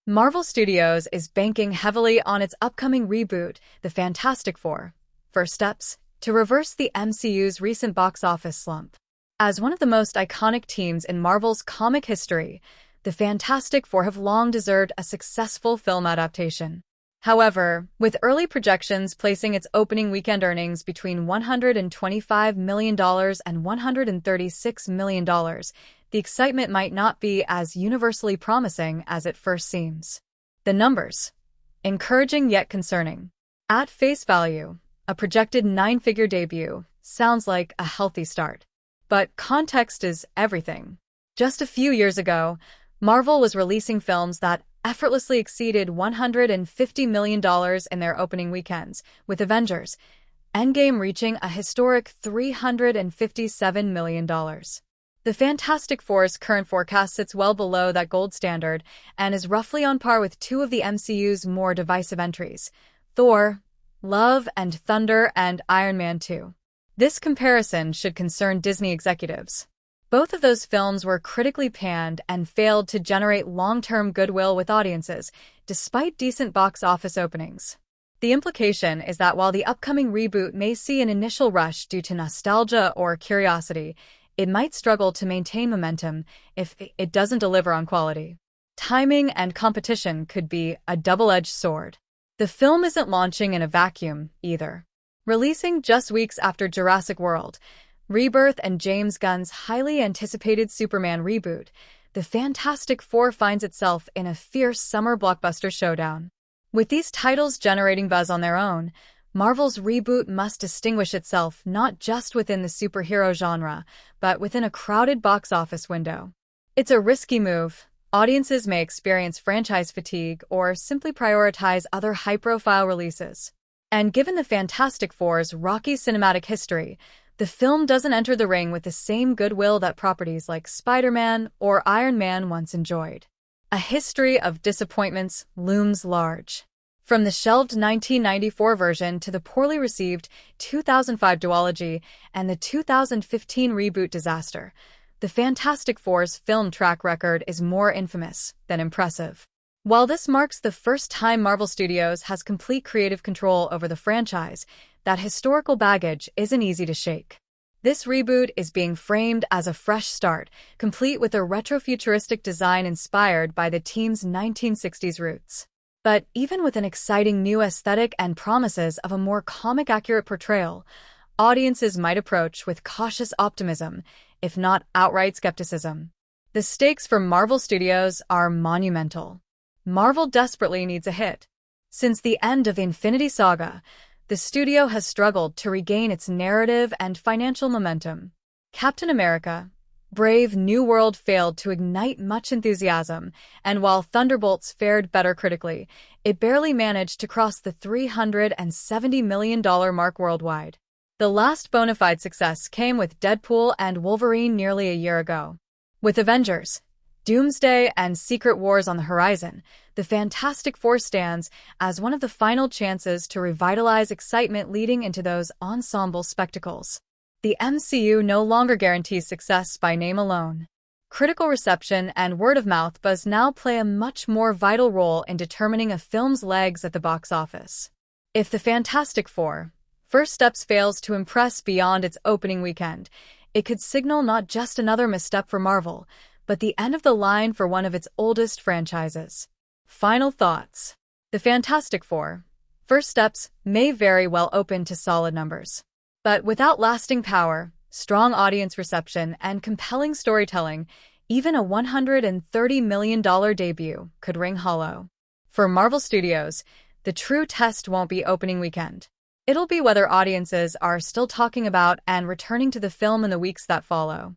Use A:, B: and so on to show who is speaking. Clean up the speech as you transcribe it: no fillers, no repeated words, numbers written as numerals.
A: Marvel Studios is banking heavily on its upcoming reboot, The Fantastic Four. First steps to reverse the MCU's recent box office slump. As one of the most iconic teams in Marvel's comic history, the Fantastic Four have long deserved a successful film adaptation. However, with early projections placing its opening weekend earnings between $125 million and $136 million, the excitement might not be as universally promising as it first seems. The numbers. Encouraging yet concerning. At face value, a projected nine-figure debut sounds like a healthy start. But context is everything. Just a few years ago, Marvel was releasing films that effortlessly exceeded $150 million in their opening weekends, with Avengers: Endgame reaching a historic $357 million. The Fantastic Four's current forecast sits well below that gold standard and is roughly on par with two of the MCU's more divisive entries, Thor: Love and Thunder and Iron Man 2. This comparison should concern Disney executives. Both of those films were critically panned and failed to generate long-term goodwill with audiences, despite decent box office openings. The implication is that while the upcoming reboot may see an initial rush due to nostalgia or curiosity, it might struggle to maintain momentum if it doesn't deliver on quality. Timing and competition could be a double-edged sword. The film isn't launching in a vacuum, either. Releasing just weeks after Jurassic World, Rebirth and James Gunn's highly anticipated Superman reboot, The Fantastic Four finds itself in a fierce summer blockbuster showdown. With these titles generating buzz on their own, Marvel's reboot must distinguish itself not just within the superhero genre, but within a crowded box office window. It's a risky move. Audiences may experience franchise fatigue or simply prioritize other high-profile releases. And given the Fantastic Four's rocky cinematic history, the film doesn't enter the ring with the same goodwill that properties like Spider-Man or Iron Man once enjoyed. A history of disappointments looms large. From the shelved 1994 version to the poorly received 2005 duology and the 2015 reboot disaster, the Fantastic Four's film track record is more infamous than impressive. While this marks the first time Marvel Studios has complete creative control over the franchise, that historical baggage isn't easy to shake. This reboot is being framed as a fresh start, complete with a retrofuturistic design inspired by the team's 1960s roots. But even with an exciting new aesthetic and promises of a more comic-accurate portrayal, audiences might approach with cautious optimism, if not outright skepticism. The stakes for Marvel Studios are monumental. Marvel desperately needs a hit. Since the end of Infinity Saga, the studio has struggled to regain its narrative and financial momentum. Captain America: Brave New World failed to ignite much enthusiasm, and while Thunderbolts fared better critically, it barely managed to cross the $370 million mark worldwide. The last bona fide success came with Deadpool and Wolverine nearly a year ago. With Avengers: Doomsday and Secret Wars on the horizon, the Fantastic Four stands as one of the final chances to revitalize excitement leading into those ensemble spectacles. The MCU no longer guarantees success by name alone. Critical reception and word-of-mouth buzz now play a much more vital role in determining a film's legs at the box office. If The Fantastic Four: First Steps fails to impress beyond its opening weekend, it could signal not just another misstep for Marvel, but the end of the line for one of its oldest franchises. Final thoughts. The Fantastic Four: First Steps may very well open to solid numbers. But without lasting power, strong audience reception, and compelling storytelling, even a $130 million debut could ring hollow. For Marvel Studios, the true test won't be opening weekend. It'll be whether audiences are still talking about and returning to the film in the weeks that follow.